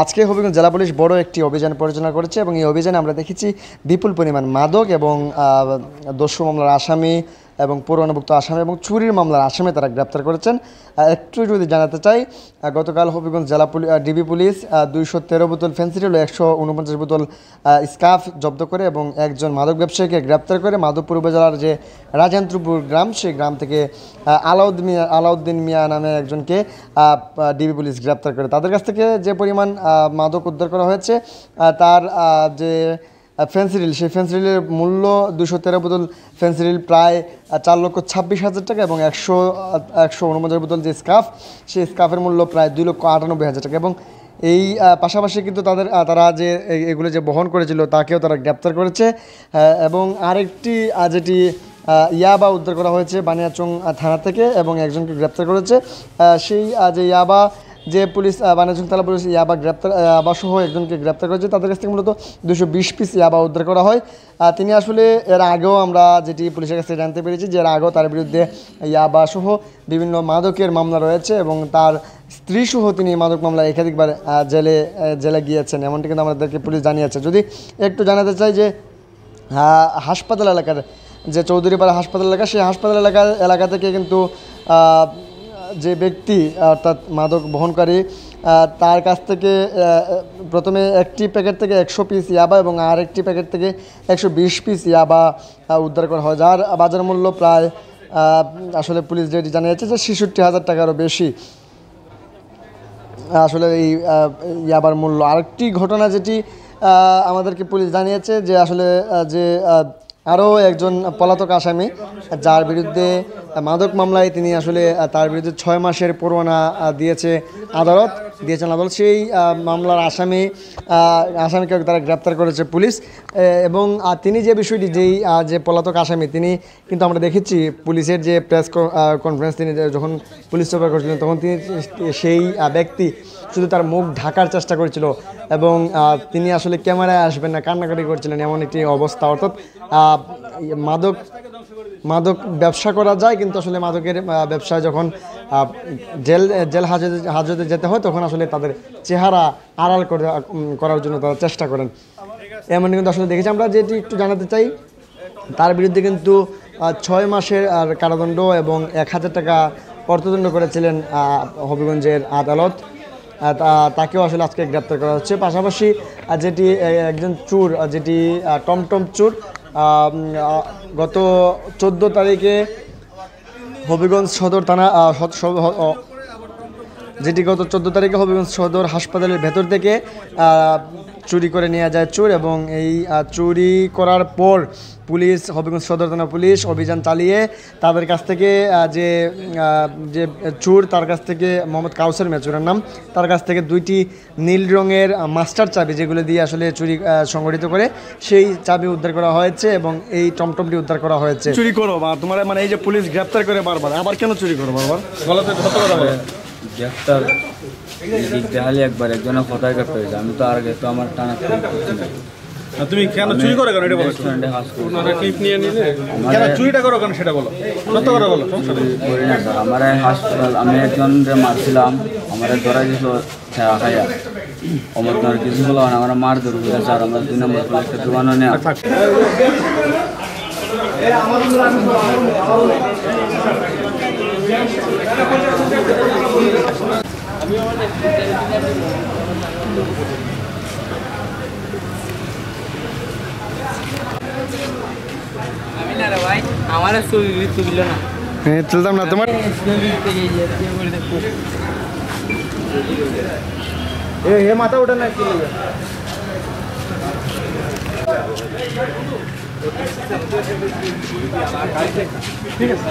আজকে হবিগঞ্জ জেলা পুলিশ বড় একটি অভিযান পরিচালনা করেছে এবং এই অভিযানে আমরা দেখেছি বিপুল পরিমাণ মাদক এবং দস্যু মামলার আসামি এবং পূর্বনভুক্ত আসামি এবং চুরির মামলার আসামি তারা গ্রেপ্তার করেছেন। একটু যদি জানাতে চাই, গতকাল হবিগঞ্জ জেলা ডিবি পুলিশ 213 বোতল ফেন্সিডিল ও 149 বোতল স্কাফ জব্দ করে এবং একজন মাদক ব্যবসায়ীকে গ্রেপ্তার করে মাধবপুর উপজেলার যে রাজেন্দ্রপুর গ্রাম সেই গ্রাম থেকে আলাউদ্দিন মিয়া নামে একজনকে ডিবি পুলিশ গ্রেপ্তার করে। তাদের কাছ থেকে যে পরিমাণ মাদক উদ্ধার করা হয়েছে তার যে ফেন্সিডিল, সেই ফেন্সিডিলের মূল্য 213 বোতল ফেন্সিডিল প্রায় 4,26,000 টাকা এবং 149 বোতল যে স্কাফ, সেই স্কাফের মূল্য প্রায় 2,98,000 টাকা। এবং এই পাশাপাশি কিন্তু তারা যে এগুলো যে বহন করেছিল তাকেও তারা গ্রেপ্তার করেছে। এবং আরেকটি যেটি ইয়াবা উদ্ধার করা হয়েছে বানিয়াচং থানা থেকে এবং একজনকে গ্রেপ্তার করেছে। সেই যে ইয়াবা যে পুলিশ বানিয়াচং থানা পুলিশ ইয়াবা সহ একজনকে গ্রেপ্তার করেছে, তাদের কাছ থেকে মূলত 220 পিস ইয়াবা উদ্ধার করা হয়। তিনি আসলে এর আগেও আমরা যেটি পুলিশের কাছে জানতে পেরেছি যে এর আগেও তার বিরুদ্ধে ইয়াবা সহ বিভিন্ন মাদকের মামলা রয়েছে এবং তার স্ত্রী সহ তিনি মাদক মামলায় একাধিকবার জেলে গিয়েছেন, এমনটি কিন্তু আমাদেরকে পুলিশ জানিয়েছে। যদি একটু জানাতে চাই যে হাসপাতাল এলাকার যে চৌধুরীপাড়া হাসপাতাল এলাকা, সেই হাসপাতাল এলাকা থেকে কিন্তু যে ব্যক্তি অর্থাৎ মাদক বহনকারী তার কাছ থেকে প্রথমে একটি প্যাকেট থেকে 100 পিস ইয়াবা এবং আরেকটি প্যাকেট থেকে 120 পিস ইয়াবা উদ্ধার করা হয়, যার বাজার মূল্য প্রায় আসলে পুলিশ যেটি জানিয়েছে যে 66,000 টাকারও বেশি আসলে এই ইয়াবার মূল্য। আরেকটি ঘটনা যেটি আমাদেরকে পুলিশ জানিয়েছে যে আসলে যে আরও একজন পলাতক আসামি যার বিরুদ্ধে মাদক মামলায় তিনি আসলে তার বিরুদ্ধে 6 মাসের পরোয়ানা দিয়েছেন আদালত, সেই মামলার আসামিকে তারা গ্রেপ্তার করেছে পুলিশ। এবং তিনি যে বিষয়টি যে পলাতক আসামি তিনি কিন্তু আমরা দেখেছি পুলিশের যে প্রেস কনফারেন্স তিনি যখন পুলিশ সভা করেছিলেন তখন তিনি সেই ব্যক্তি শুধু তার মুখ ঢাকার চেষ্টা করেছিল এবং তিনি আসলে ক্যামেরায় আসবেন না, কান্নাকাটি করছিলেন, এমন একটি অবস্থা। অর্থাৎ মাদক ব্যবসা করা যায় কিন্তু আসলে মাদকের ব্যবসায় যখন জেল হাজতে যেতে হয় তখন আসলে তাদের চেহারা আড়াল করার জন্য তারা চেষ্টা করেন, এমন কিন্তু আসলে দেখেছি আমরা। যেটি একটু জানাতে চাই, তার বিরুদ্ধে কিন্তু 6 মাসের কারাদণ্ড এবং 1,000 টাকা অর্থদণ্ড করেছিলেন হবিগঞ্জের আদালত। তাকেও আসলে আজকে গ্রেপ্তার করা হচ্ছে। পাশাপাশি যেটি একজন চোর, যেটি টমটম চোর, গত 14 তারিখে হবিগঞ্জ সদর থানা হবিগঞ্জ সদর হাসপাতালের ভেতর থেকে চুরি করে নিয়ে যায় চোর এবং এই চুরি করার পর হবিগঞ্জ সদর থানা পুলিশ অভিযান চালিয়ে তাদের কাছ থেকে যে চোর তার কাছ থেকে মোহাম্মদ কাউসার মিয়া চোরের নাম, তার কাছ থেকে 2টি নীল রঙের মাস্টার চাবি যেগুলো দিয়ে আসলে চুরি সংগঠিত করে সেই চাবি উদ্ধার করা হয়েছে এবং এই টমটমটি উদ্ধার করা হয়েছে। চুরি করো তোমার মানে এই যে পুলিশ গ্রেপ্তার করে বারবার, আবার কেন চুরি করো বারবার? গ্রেপ্তার দেখালি একবার একজনের কথায় গ্রেপ্তার হয়েছে, আমি তো আর তো আমার টানা তুমি কেন চুরি করো কেন এটা বলো? ক্লিপ নিয়ে নিলে কেন চুরিটা করো কেন সেটা বলো, সত্য করে বলো। করি না স্যার, আমার হাসপাতাল আমি একজনকে মারছিলাম, আমার ধরা গেছিল খাইয়া আমার তো আর কিছু বলো না, আমার মার ধরে স্যার আমরা 2 নম্বর পুলিশকে দোকানো নেওয়া। আমার তুলল না, তুলতাম না তোমার মাথা ওঠে না ঠিক আছে।